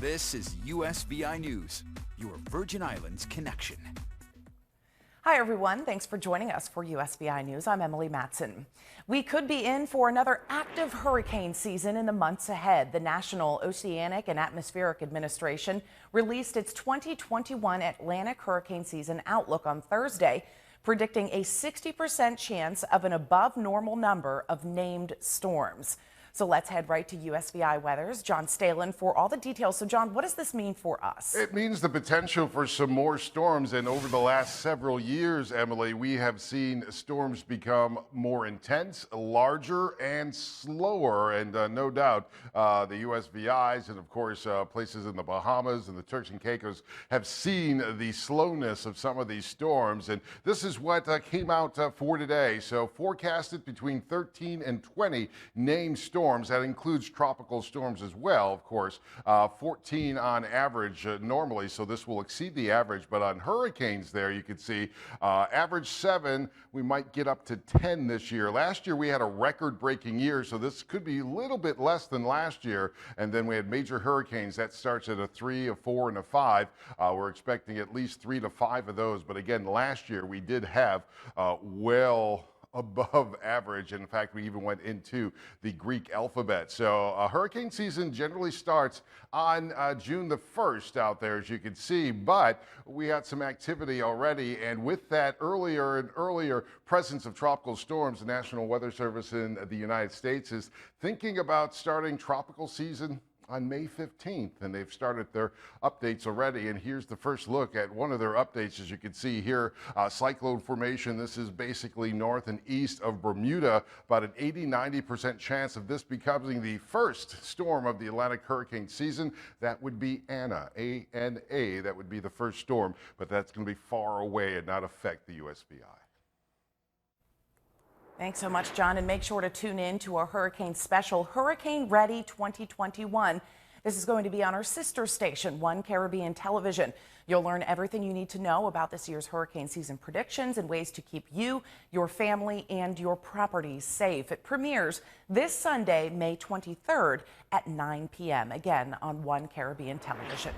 This is USVI News, your Virgin Islands connection. Hi, everyone. Thanks for joining us for USVI News. I'm Emily Matson. We could be in for another active hurricane season in the months ahead. The National Oceanic and Atmospheric Administration released its 2021 Atlantic hurricane season outlook on Thursday, predicting a 60% chance of an above normal number of named storms. So let's head right to USVI Weather's John Stalen for all the details. So John, what does this mean for us? It means the potential for some more storms. And over the last several years, Emily, we have seen storms become more intense, larger, and slower. And no doubt the USVIs and, of course, places in the Bahamas and the Turks and Caicos have seen the slowness of some of these storms. And this is what came out for today. So forecasted between 13 and 20 named storms. That includes tropical storms as well, of course, 14 on average normally, so this will exceed the average. But on hurricanes there, you can see average 7, we might get up to 10 this year. Last year, we had a record-breaking year, so this could be a little bit less than last year. And then we had major hurricanes. That starts at a 3, a 4, and a 5. We're expecting at least 3 to 5 of those. But again, last year, we did have well above average. In fact, we even went into the Greek alphabet. So hurricane season generally starts on June the 1st out there, as you can see, but we had some activity already. And with that earlier and earlier presence of tropical storms, the National Weather Service in the United States is thinking about starting tropical season on May 15th, and they've started their updates already. And here's the first look at one of their updates. As you can see here, cyclone formation. This is basically north and east of Bermuda. About an 80-90% chance of this becoming the first storm of the Atlantic hurricane season. That would be Anna, A-N-A. That would be the first storm, but that's going to be far away and not affect the USVI. Thanks so much, John, and make sure to tune in to our hurricane special, Hurricane Ready 2021. This is going to be on our sister station, One Caribbean Television. You'll learn everything you need to know about this year's hurricane season predictions and ways to keep you, your family, and your properties safe. It premieres this Sunday, May 23rd at 9 p.m., again on One Caribbean Television.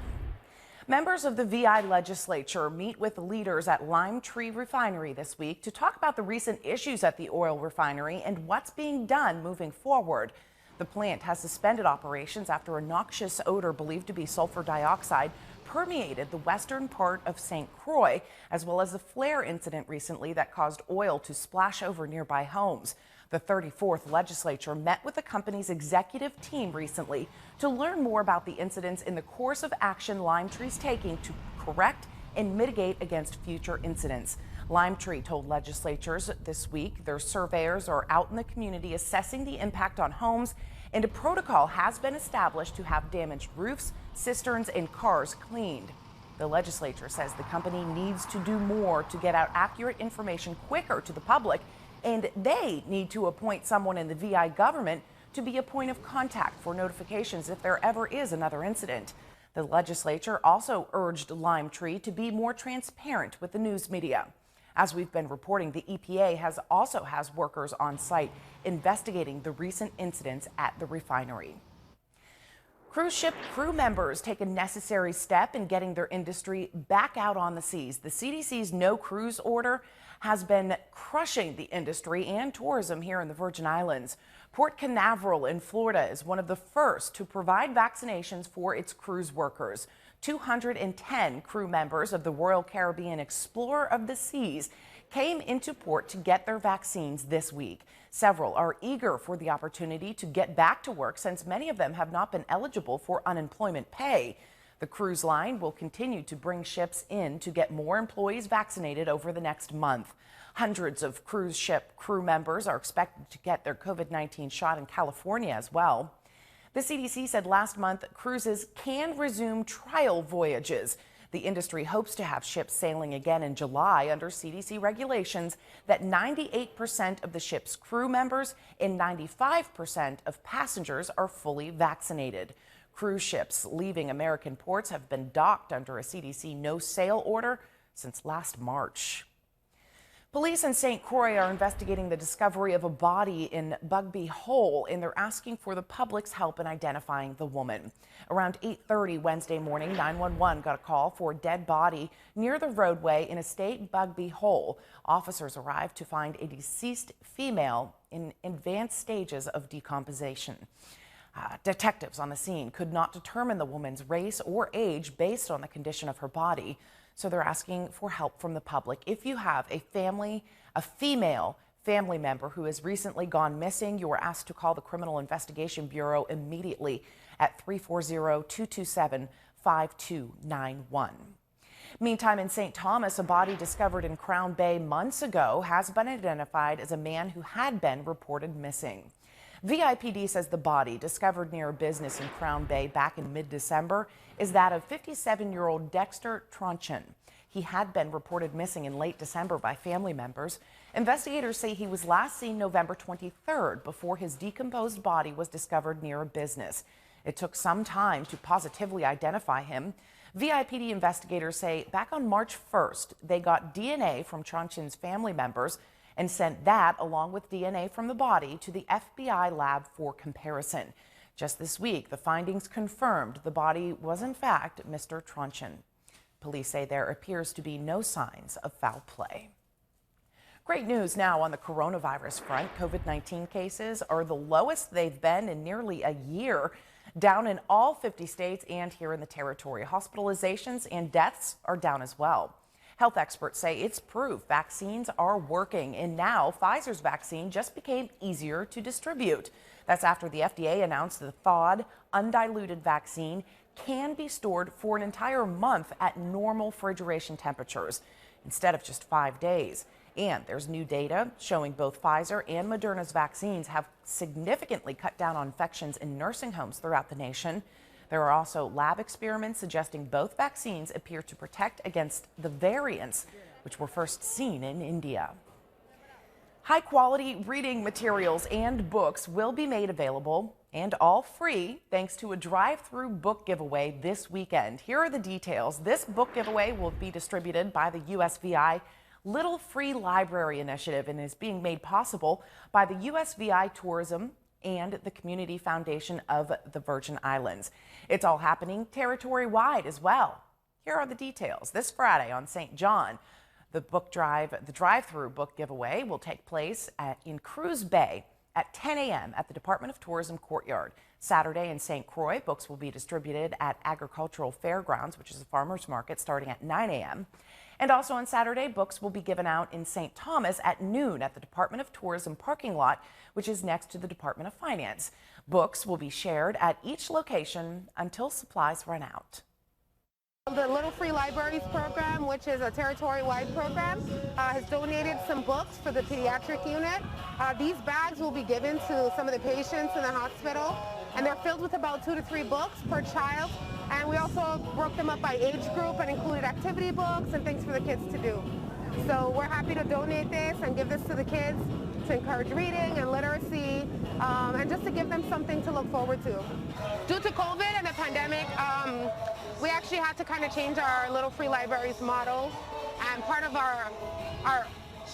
Members of the VI legislature meet with leaders at Lyme Refinery this week to talk about the recent issues at the oil refinery and what's being done moving forward. The plant has suspended operations after a noxious odor believed to be sulfur dioxide permeated the western part of St. Croix, as well as a flare incident recently that caused oil to splash over nearby homes. The 34th legislature met with the company's executive team recently to learn more about the incidents in the course of action Lime Tree's taking to correct and mitigate against future incidents. Lime Tree told legislatures this week their surveyors are out in the community assessing the impact on homes, and a protocol has been established to have damaged roofs, cisterns, and cars cleaned. The legislature says the company needs to do more to get out accurate information quicker to the public, and they need to appoint someone in the VI government to be a point of contact for notifications if there ever is another incident. The legislature also urged Lime Tree to be more transparent with the news media. As we've been reporting, the EPA also has workers on site investigating the recent incidents at the refinery. Cruise ship crew members take a necessary step in getting their industry back out on the seas. The CDC's no cruise order has been crushing the industry and tourism here in the Virgin Islands. Port Canaveral in Florida is one of the first to provide vaccinations for its cruise workers. 210 crew members of the Royal Caribbean Explorer of the Seas came into port to get their vaccines this week. Several are eager for the opportunity to get back to work since many of them have not been eligible for unemployment pay. The cruise line will continue to bring ships in to get more employees vaccinated over the next month. Hundreds of cruise ship crew members are expected to get their COVID-19 shot in California as well. The CDC said last month cruises can resume trial voyages. The industry hopes to have ships sailing again in July under CDC regulations that 98% of the ship's crew members and 95% of passengers are fully vaccinated. Cruise ships leaving American ports have been docked under a CDC no-sail order since last March. Police in St. Croix are investigating the discovery of a body in Bugbee Hole, and they're asking for the public's help in identifying the woman. Around 8:30 Wednesday morning, 911 got a call for a dead body near the roadway in Estate Bugbee Hole. Officers arrived to find a deceased female in advanced stages of decomposition. Detectives on the scene could not determine the woman's race or age based on the condition of her body. So they're asking for help from the public. If you have a female family member who has recently gone missing, you are asked to call the Criminal Investigation Bureau immediately at 340-227-5291. Meantime, in St. Thomas, a body discovered in Crown Bay months ago has been identified as a man who had been reported missing. VIPD says the body, discovered near a business in Crown Bay back in mid-December, is that of 57-year-old Dexter Tronchen. He had been reported missing in late December by family members. Investigators say he was last seen November 23rd before his decomposed body was discovered near a business. It took some time to positively identify him. VIPD investigators say back on March 1st, they got DNA from Tronchen's family members and sent that, along with DNA from the body, to the FBI lab for comparison. Just this week, the findings confirmed the body was in fact Mr. Tronchen. Police say there appears to be no signs of foul play. Great news now on the coronavirus front. COVID-19 cases are the lowest they've been in nearly a year, down in all 50 states and here in the territory. Hospitalizations and deaths are down as well. Health experts say it's proof vaccines are working, and now Pfizer's vaccine just became easier to distribute. That's after the FDA announced the thawed, undiluted vaccine can be stored for an entire month at normal refrigeration temperatures instead of just 5 days. And there's new data showing both Pfizer and Moderna's vaccines have significantly cut down on infections in nursing homes throughout the nation. There are also lab experiments suggesting both vaccines appear to protect against the variants, which were first seen in India. High-quality reading materials and books will be made available, and all free, thanks to a drive-through book giveaway this weekend. Here are the details. This book giveaway will be distributed by the USVI Little Free Library Initiative and is being made possible by the USVI Tourism and the Community Foundation of the Virgin Islands. It's all happening territory-wide as well. Here are the details. This Friday on St. John, the drive-through book giveaway will take place in Cruz Bay at 10 a.m. at the Department of Tourism Courtyard. Saturday in St. Croix, books will be distributed at Agricultural Fairgrounds, which is a farmer's market, starting at 9 a.m. And also on Saturday, books will be given out in St. Thomas at noon at the Department of Tourism parking lot, which is next to the Department of Finance. Books will be shared at each location until supplies run out. The Little Free Libraries program, which is a territory-wide program, has donated some books for the pediatric unit. These bags will be given to some of the patients in the hospital, and they're filled with about 2 to 3 books per child. And we also broke them up by age group and included activity books and things for the kids to do. So we're happy to donate this and give this to the kids to encourage reading and literacy, and just to give them something to look forward to. Due to COVID and the pandemic, we actually had to kind of change our Little Free Libraries model, and part of our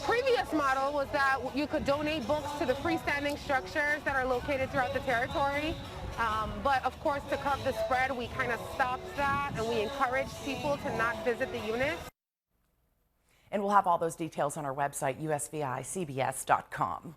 previous model was that you could donate books to the freestanding structures that are located throughout the territory. But of course, to curb the spread, we kind of stopped that, and we encouraged people to not visit the units. And we'll have all those details on our website, usvicbs.com.